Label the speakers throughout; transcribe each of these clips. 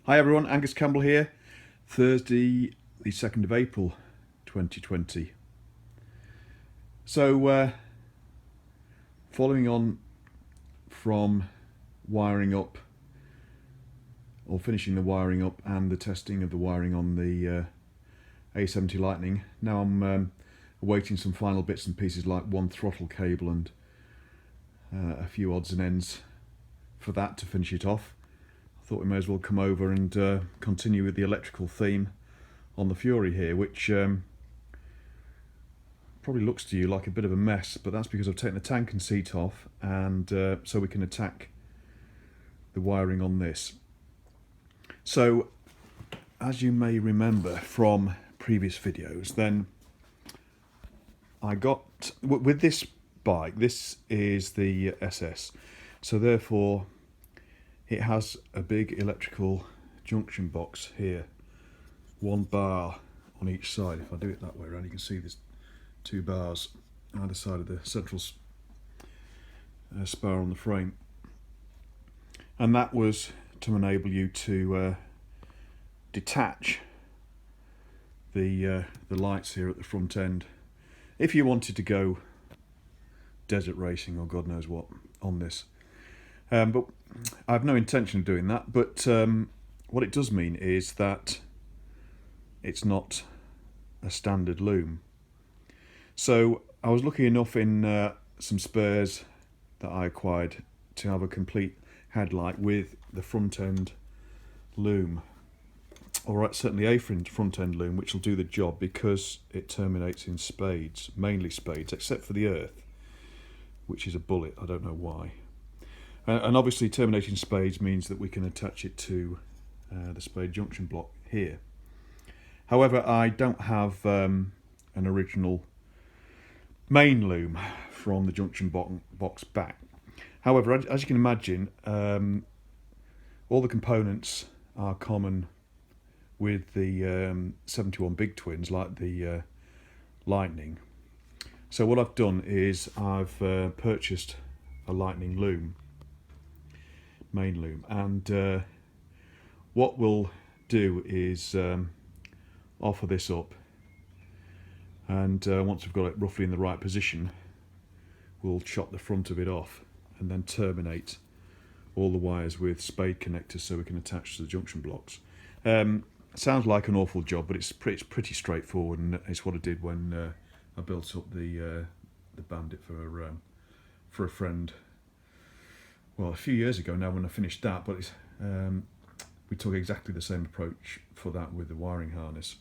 Speaker 1: Hi everyone, Angus Campbell here. Thursday the 2nd of April 2020. So following on from wiring up or finishing the wiring up and the testing of the wiring on the A70 Lightning, now I'm awaiting some final bits and pieces like one throttle cable and a few odds and ends for that to finish it off. I thought we may as well come over and continue with the electrical theme on the Fury here, which probably looks to you like a bit of a mess, but that's because I've taken the tank and seat off, and so we can attack the wiring on this. So, as you may remember from previous videos, then I got, with this bike, this is the SS, so therefore it has a big electrical junction box here, one bar on each side. If I do it that way around, you can see there's two bars either side of the central spar on the frame, and that was to enable you to detach the lights here at the front end if you wanted to go desert racing or God knows what on this. But I have no intention of doing that, but what it does mean is that it's not a standard loom. So I was lucky enough in some spares that I acquired to have a complete headlight with the front end loom, or certainly a front end loom, which will do the job because it terminates in spades, mainly spades, except for the earth, which is a bullet. I don't know why. And obviously terminating spades means that we can attach it to the spade junction block here. However, I don't have an original main loom from the junction box back. However, as you can imagine, all the components are common with the 71 big twins, like the Lightning. So what I've done is I've purchased a Lightning loom, main loom, and what we'll do is offer this up, and once we've got it roughly in the right position, we'll chop the front of it off and then terminate all the wires with spade connectors so we can attach to the junction blocks. Sounds like an awful job, but it's pretty straightforward, and it's what I did when I built up the Bandit for a friend. Well, a few years ago now when I finished that, but it's, we took exactly the same approach for that with the wiring harness.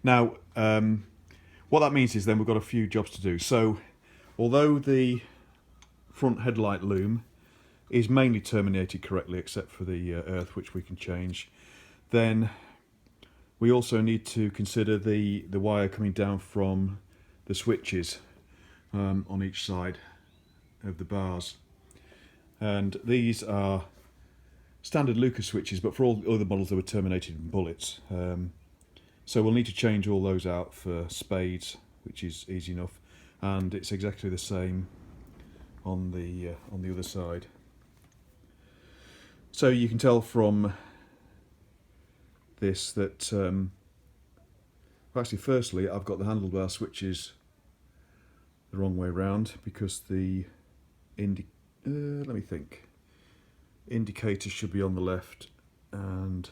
Speaker 1: Now, what that means is then we've got a few jobs to do. So, although the front headlight loom is mainly terminated correctly except for the earth, which we can change, then we also need to consider the wire coming down from the switches on each side of the bars. And these are standard Lucas switches, but for all other models they were terminated in bullets. So we'll need to change all those out for spades, which is easy enough, and it's exactly the same on the other side. So you can tell from this that actually, firstly, I've got the handlebar switches the wrong way around because the let me think. Indicator should be on the left and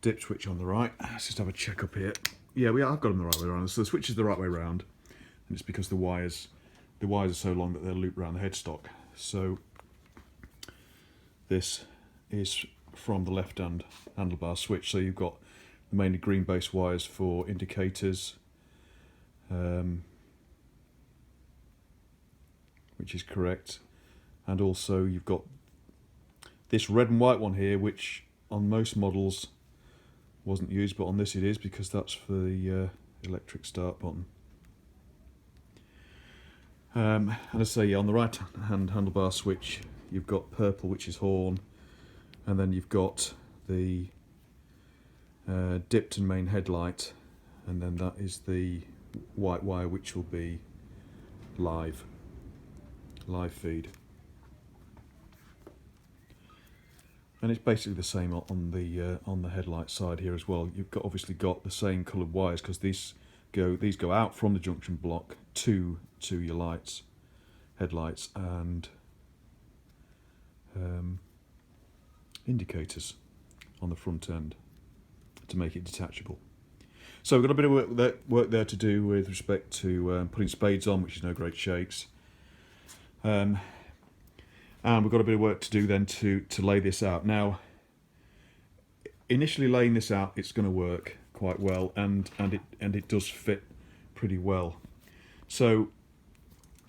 Speaker 1: dip switch on the right. Let's just have a check up here. Yeah, I've got them the right way around. So the switch is the right way around, and it's because the wires are so long that they'll loop around the headstock. So this is from the left-hand handlebar switch. So you've got the mainly green base wires for indicators, which is correct. And also you've got this red and white one here, which on most models wasn't used, but on this it is, because that's for the electric start button. And I say, on the right hand handlebar switch you've got purple, which is horn, and then you've got the dipped and main headlight, and then that is the white wire, which will be live feed. and it's basically the same on the headlight side here as well. You've obviously got the same coloured wires because these go out from the junction block to your lights, headlights, and indicators on the front end to make it detachable. So we've got a bit of work there to do with respect to putting spades on, which is no great shakes. And we've got a bit of work to do then to lay this out. Now, initially laying this out, it's going to work quite well, and it does fit pretty well. So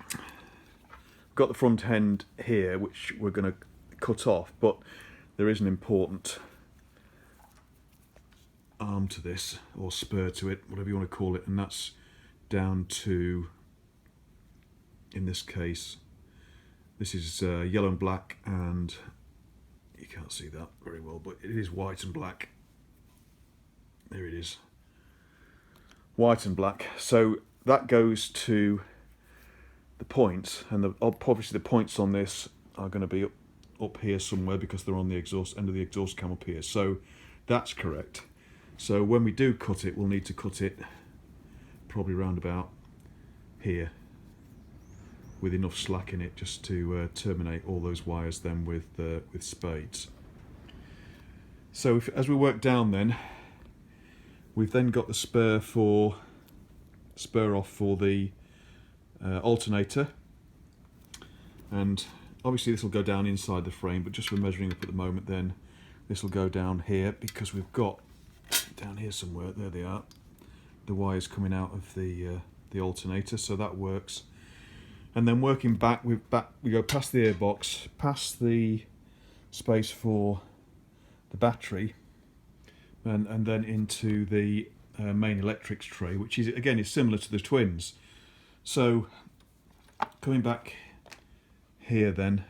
Speaker 1: we've got the front end here, which we're going to cut off, but there is an important arm to this, or spur to it, whatever you want to call it, and that's down to, in this case, this is yellow and black, and you can't see that very well, but it is white and black. There it is, white and black. So that goes to the points, and obviously the points on this are going to be up here somewhere because they're on the exhaust end of the exhaust cam up here. So that's correct. So when we do cut it, we'll need to cut it probably round about here with enough slack in it just to terminate all those wires then with spades. So as we work down then, we've then got the spur off for the alternator, and obviously this will go down inside the frame, but just for measuring up at the moment then this will go down here because we've got down here somewhere, there they are, the wires coming out of the alternator, so that works. And then working back, we go past the airbox, past the space for the battery, and then into the main electrics tray, which is again is similar to the twins. So coming back here then,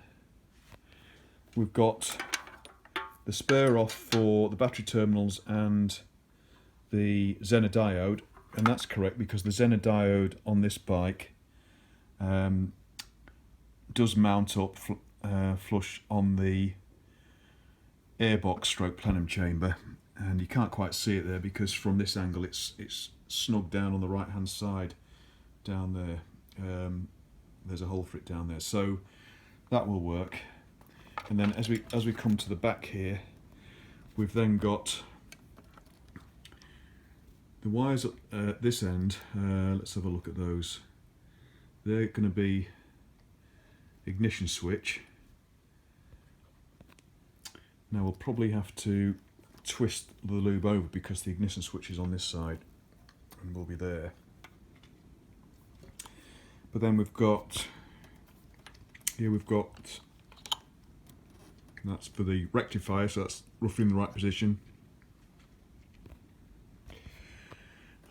Speaker 1: we've got the spur off for the battery terminals and the Zener diode, and that's correct because the Zener diode on this bike does mount up flush on the airbox stroke plenum chamber, and you can't quite see it there because from this angle it's snug down on the right hand side down there. There's a hole for it down there, so that will work. And then as we come to the back here, we've then got the wires at this end. Let's have a look at those. They're going to be ignition switch. Now we'll probably have to twist the lube over because the ignition switch is on this side and will be there. But then we've got that's for the rectifier, so that's roughly in the right position.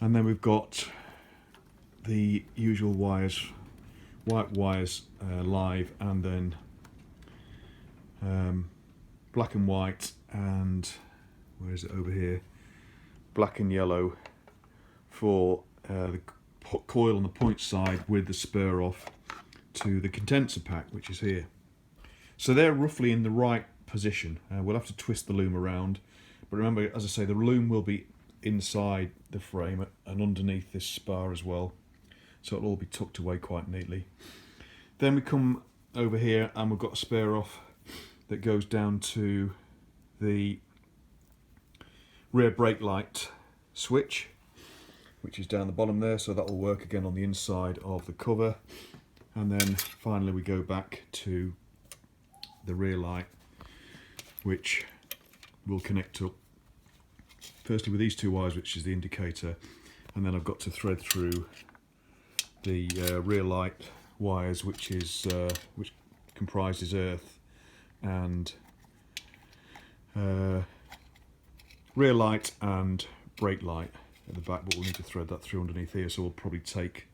Speaker 1: And then we've got the usual wires, white wires live, and then black and white, and where is it over here? Black and yellow for the coil on the point side with the spur off to the condenser pack, which is here. So they're roughly in the right position. We'll have to twist the loom around, but remember, as I say, the loom will be inside the frame and underneath this spar as well, so it'll all be tucked away quite neatly. Then we come over here and we've got a spare off that goes down to the rear brake light switch, which is down the bottom there, so that will work again on the inside of the cover. And then finally we go back to the rear light, which will connect up firstly with these two wires, which is the indicator, and then I've got to thread through the rear light wires, which comprises earth and rear light and brake light at the back, but we'll need to thread that through underneath here, so we'll probably take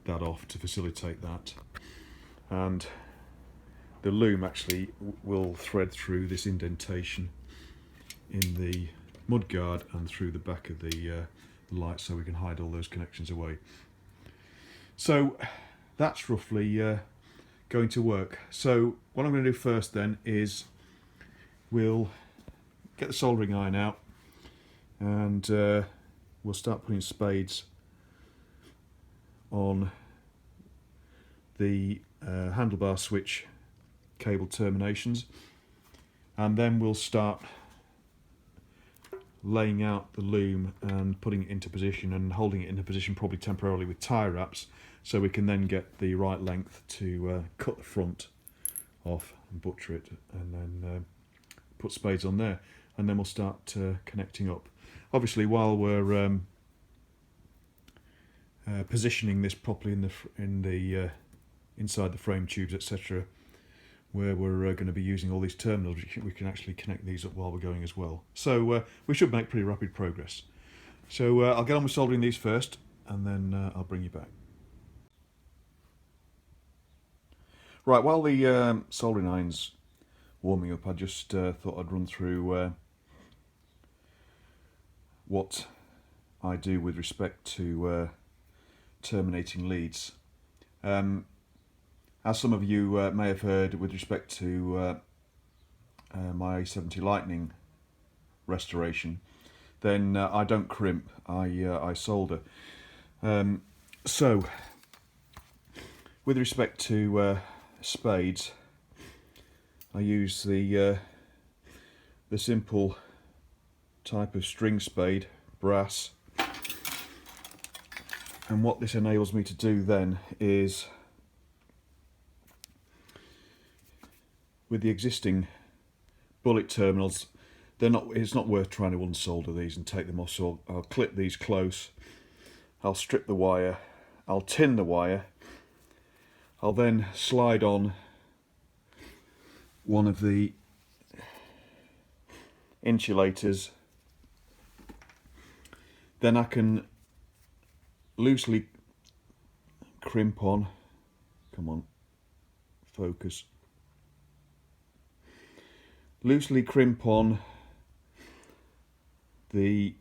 Speaker 1: that off to facilitate that. And the loom actually will thread through this indentation in the mudguard and through the back of the light, so we can hide all those connections away. So that's roughly going to work. So what I'm going to do first then is we'll get the soldering iron out and we'll start putting spades on the handlebar switch cable terminations, and then we'll start laying out the loom and putting it into position and holding it into position, probably temporarily with tie wraps, so we can then get the right length to cut the front off and butcher it, and then put spades on there, and then we'll start connecting up. Obviously, while we're positioning this properly in the inside the frame tubes, etc., where we're going to be using all these terminals, we can actually connect these up while we're going as well. So we should make pretty rapid progress. So I'll get on with soldering these first, and then I'll bring you back. Right, while the soldering iron's warming up, I just thought I'd run through what I do with respect to terminating leads. As some of you may have heard with respect to my A70 Lightning restoration, then I don't crimp, I solder. So with respect to spades, I use the simple type of string spade, brass, and what this enables me to do then is, with the existing bullet terminals, it's not worth trying to unsolder these and take them off, so I'll clip these close, I'll strip the wire, I'll tin the wire, I'll then slide on one of the insulators, then I can loosely crimp on, come on, focus, loosely crimp on the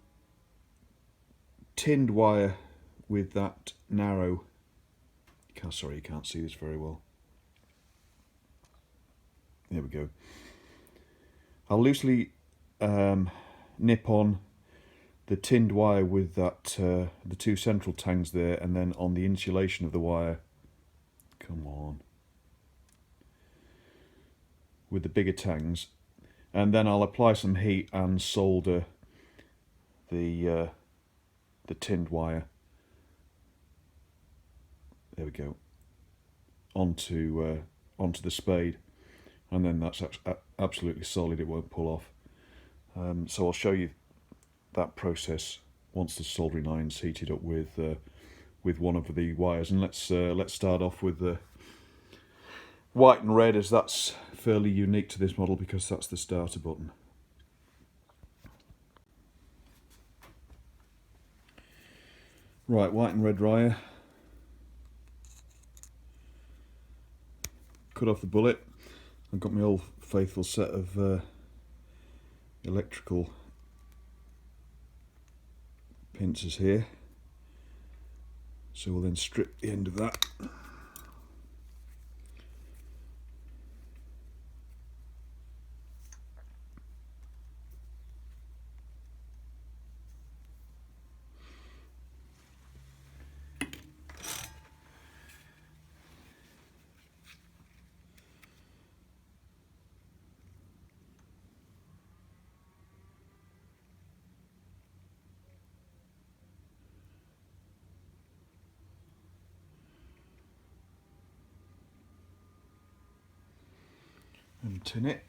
Speaker 1: tinned wire with that narrow, sorry, you can't see this very well, there we go. I'll loosely nip on the tinned wire with that the two central tangs there, and then on the insulation of the wire, come on, with the bigger tangs, and then I'll apply some heat and solder the tinned wire, there we go, onto the spade, and then that's absolutely solid, it won't pull off. So I'll show you that process once the soldering iron's heated up with one of the wires, and let's start off with the white and red, as that's fairly unique to this model because that's the starter button. Right, white and red wire, cut off the bullet. I've got my old faithful set of electrical pincers here, so we'll then strip the end of that. And tin it.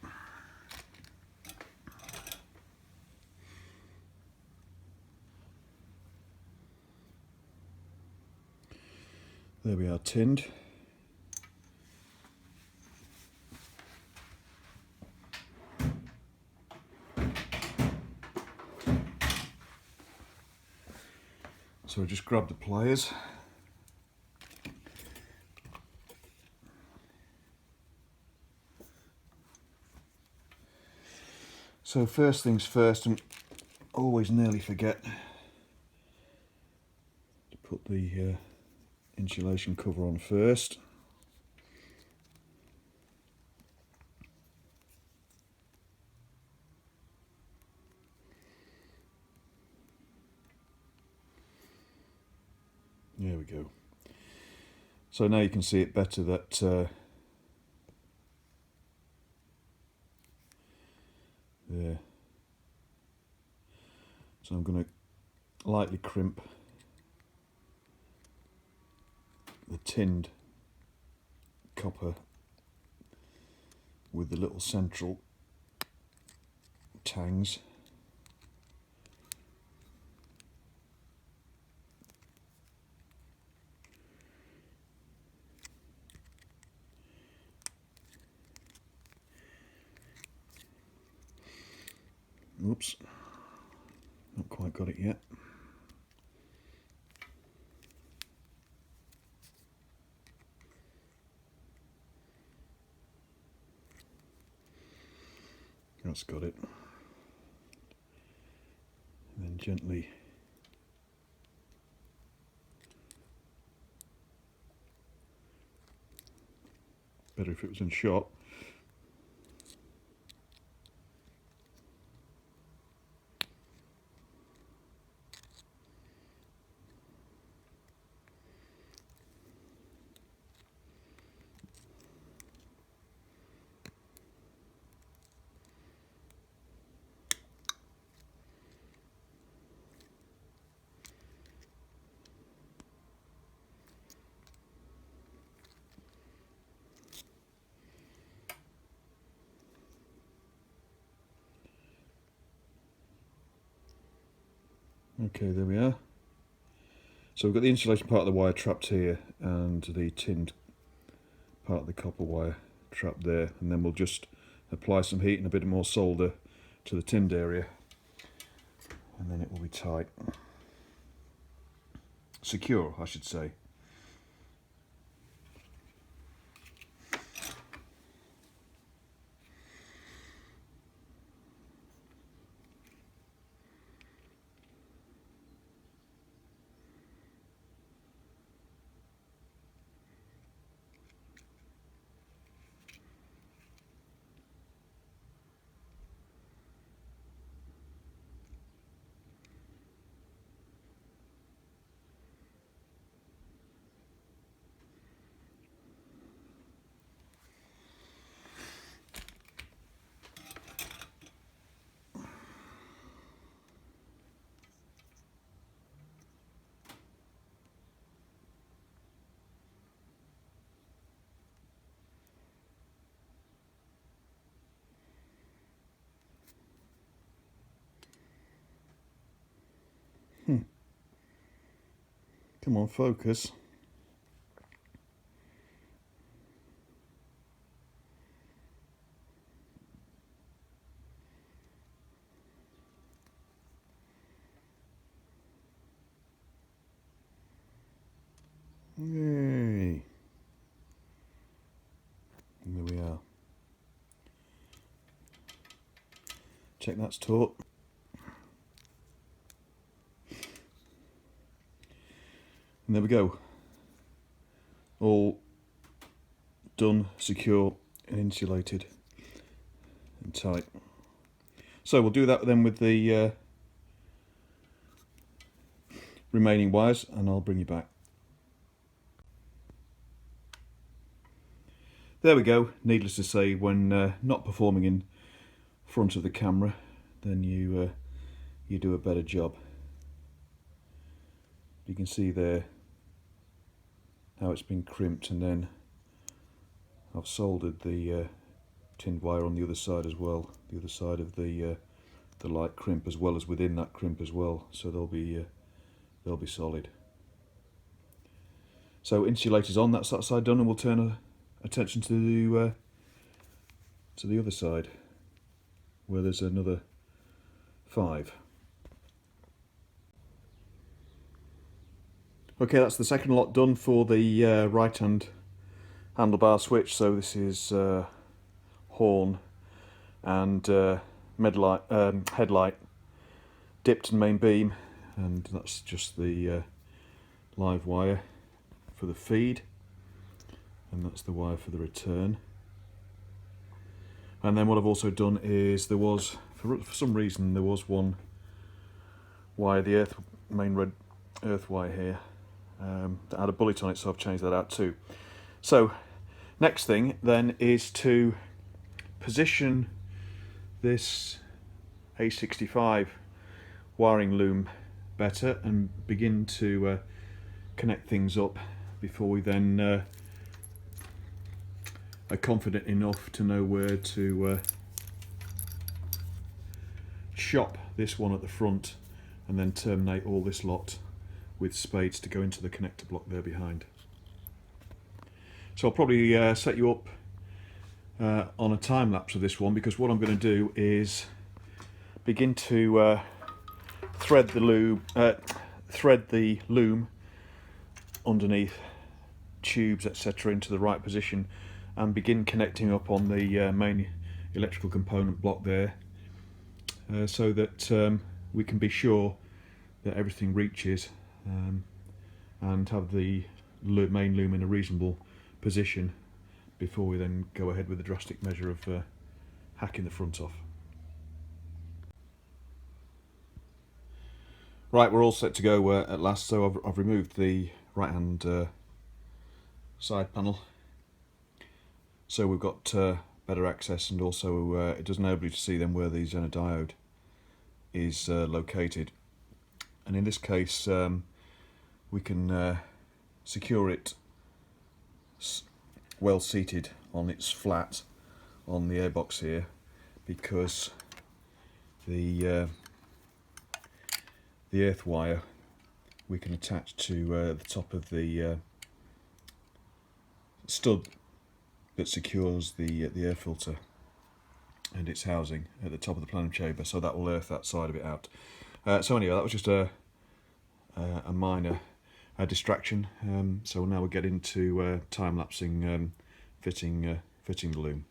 Speaker 1: There we are, tinned. So I just grab the pliers. So first things first, and always nearly forget to put the insulation cover on first. we go. So now you can see it better that there. So I'm going to lightly crimp the tinned copper with the little central tangs. Oops, not quite got it yet. That's got it. And then gently better if it was in shot. Okay, there we are. So we've got the insulation part of the wire trapped here and the tinned part of the copper wire trapped there, and then we'll just apply some heat and a bit more solder to the tinned area, and then it will be tight. Secure, I should say. Come on, focus. Yay. And there we are. Check that's taut. And there we go. All done, secure and insulated and tight. So we'll do that then with the remaining wires, and I'll bring you back. There we go. Needless to say, when not performing in front of the camera, then you do a better job. You can see there how it's been crimped, and then I've soldered the tinned wire on the other side as well, the other side of the light crimp, as well as within that crimp as well, so they'll be solid. So insulators on, that's that side done, and we'll turn our attention to the other side, where there's another 5. Okay, that's the second lot done for the right hand handlebar switch. So this is horn and headlight dipped and main beam, and that's just the live wire for the feed, and that's the wire for the return. And then what I've also done is, there was, for some reason, there was one wire, the main red earth wire here, that had a bullet on it, so I've changed that out too. So next thing then is to position this A65 wiring loom better and begin to connect things up before we then are confident enough to know where to shop this one at the front and then terminate all this lot with spades to go into the connector block there behind. So I'll probably set you up on a time lapse of this one, because what I'm going to do is begin to thread the loom underneath tubes, etc., into the right position, and begin connecting up on the main electrical component block there, so that we can be sure that everything reaches and have the main loom in a reasonable position before we then go ahead with the drastic measure of hacking the front off. Right, we're all set to go at last. So I've removed the right hand side panel, so we've got better access, and also it does enable you to see then where the Zener diode is located. And in this case we can secure it well seated on its flat on the airbox here, because the earth wire we can attach to the top of the stud that secures the air filter and its housing at the top of the plenum chamber, so that will earth that side of it out. So anyway, that was just a minor distraction. So now we'll get into time lapsing fitting the loom.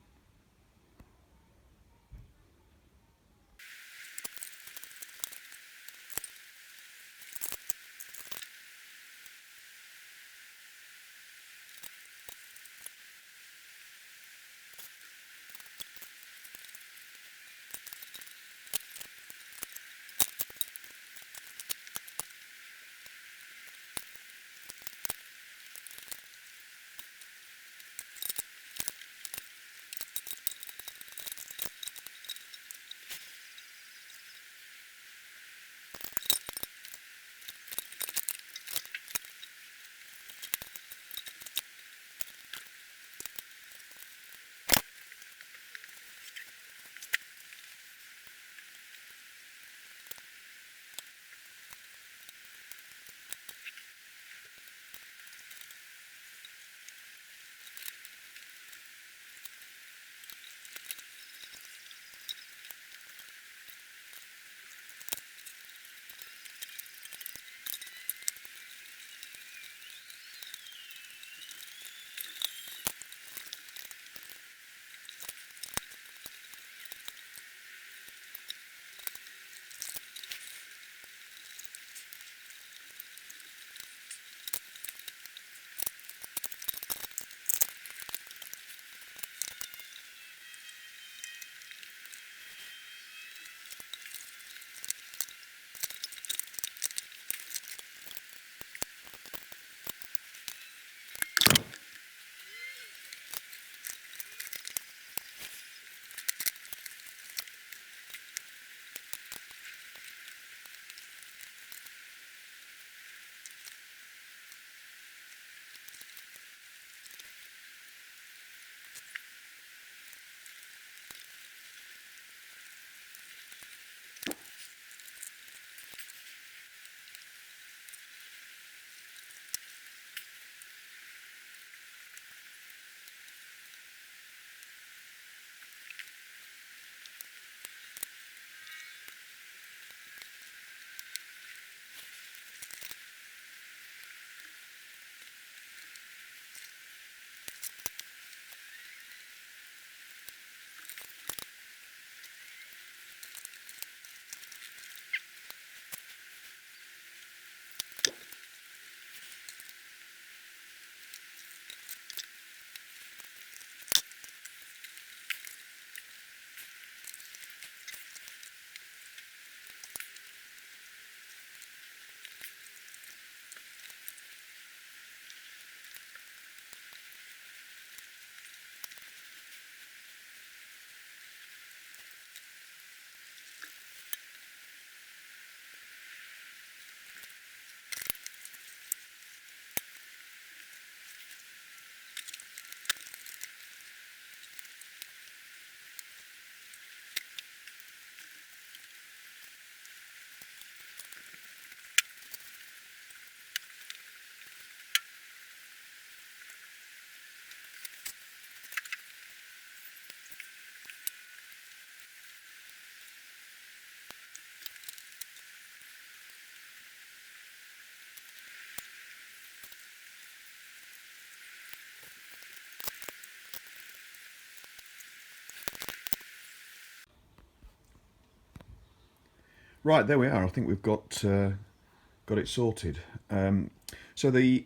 Speaker 1: Right, there we are. I think we've got it sorted. So the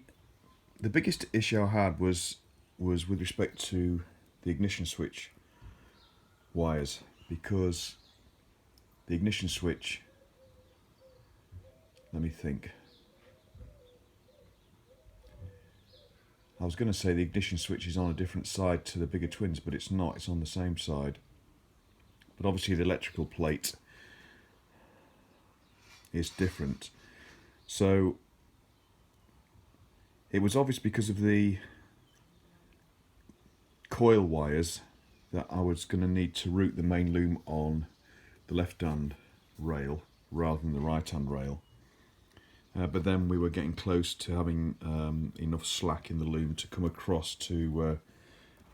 Speaker 1: biggest issue I had was with respect to the ignition switch wires, because the ignition switch, let me think. I was going to say the ignition switch is on a different side to the bigger twins, but it's not. It's on the same side. But obviously the electrical plate is different. So it was obvious because of the coil wires that I was going to need to route the main loom on the left hand rail rather than the right hand rail. But then we were getting close to having enough slack in the loom to come across to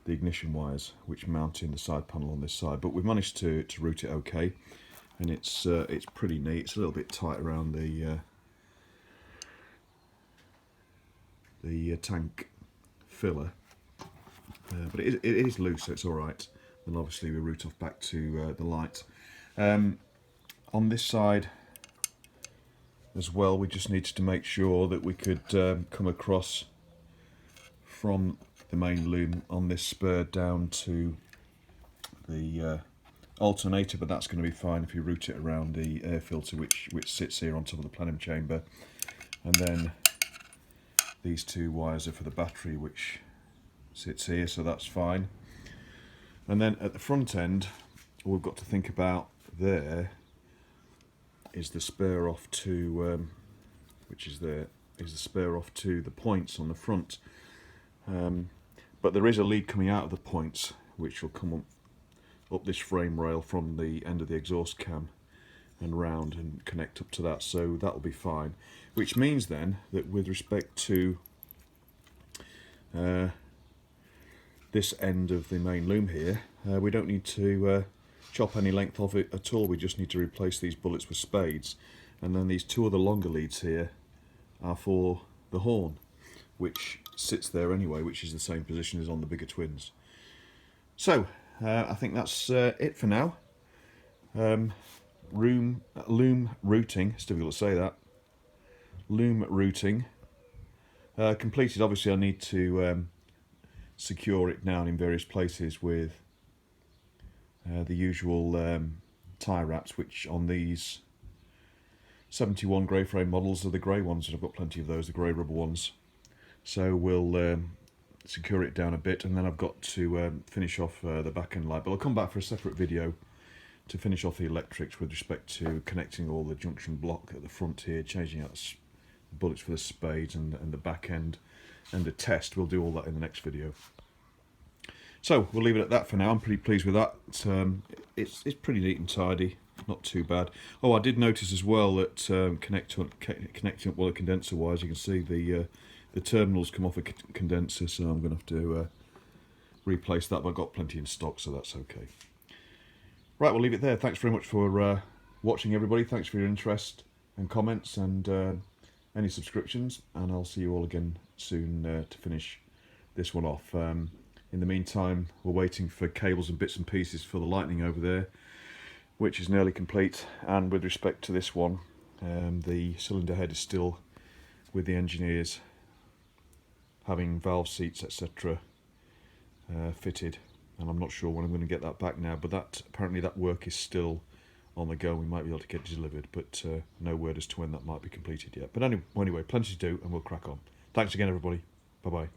Speaker 1: the ignition wires, which mount in the side panel on this side. But we've managed to route it okay, and it's pretty neat. It's a little bit tight around the tank filler, but it is loose, so it's all right. And obviously we route off back to the light. On this side as well, we just needed to make sure that we could come across from the main loom on this spur down to the alternator, but that's going to be fine if you route it around the air filter which sits here on top of the plenum chamber. And then these two wires are for the battery, which sits here, so that's fine. And then at the front end, all we've got to think about there is the spur off to, which is there, is the spur off to the points on the front. But there is a lead coming out of the points, which will come up this frame rail from the end of the exhaust cam and round and connect up to that, so that will be fine. Which means then that with respect to this end of the main loom here, we don't need to chop any length of it at all. We just need to replace these bullets with spades, and then these two other longer leads here are for the horn, which sits there anyway, which is the same position as on the bigger twins. So I think that's it for now. Loom routing, it's difficult to say that. Loom routing completed. Obviously I need to secure it down in various places with the usual tie wraps, which on these 71 grey frame models are the grey ones, and I've got plenty of those, the grey rubber ones. So we'll secure it down a bit, and then I've got to finish off the back end light, but I'll come back for a separate video to finish off the electrics with respect to connecting all the junction block at the front here, changing out the bullets for the spades and the back end, and the test. We'll do all that in the next video. So we'll leave it at that for now. I'm pretty pleased with that. It's pretty neat and tidy, not too bad. Oh, I did notice as well that connecting up all the condenser wires, you can see the terminals come off a condenser, so I'm going to have to replace that, but I've got plenty in stock, so that's okay. Right, we'll leave it there. Thanks very much for watching, everybody. Thanks for your interest and comments and any subscriptions, and I'll see you all again soon to finish this one off. In the meantime, we're waiting for cables and bits and pieces for the Lightning over there, which is nearly complete. And with respect to this one, the cylinder head is still with the engineers, having valve seats, etc. Fitted, and I'm not sure when I'm going to get that back now, but apparently that work is still on the go. We might be able to get it delivered, but no word as to when that might be completed yet. But anyway, plenty to do, and we'll crack on. Thanks again, everybody. Bye bye.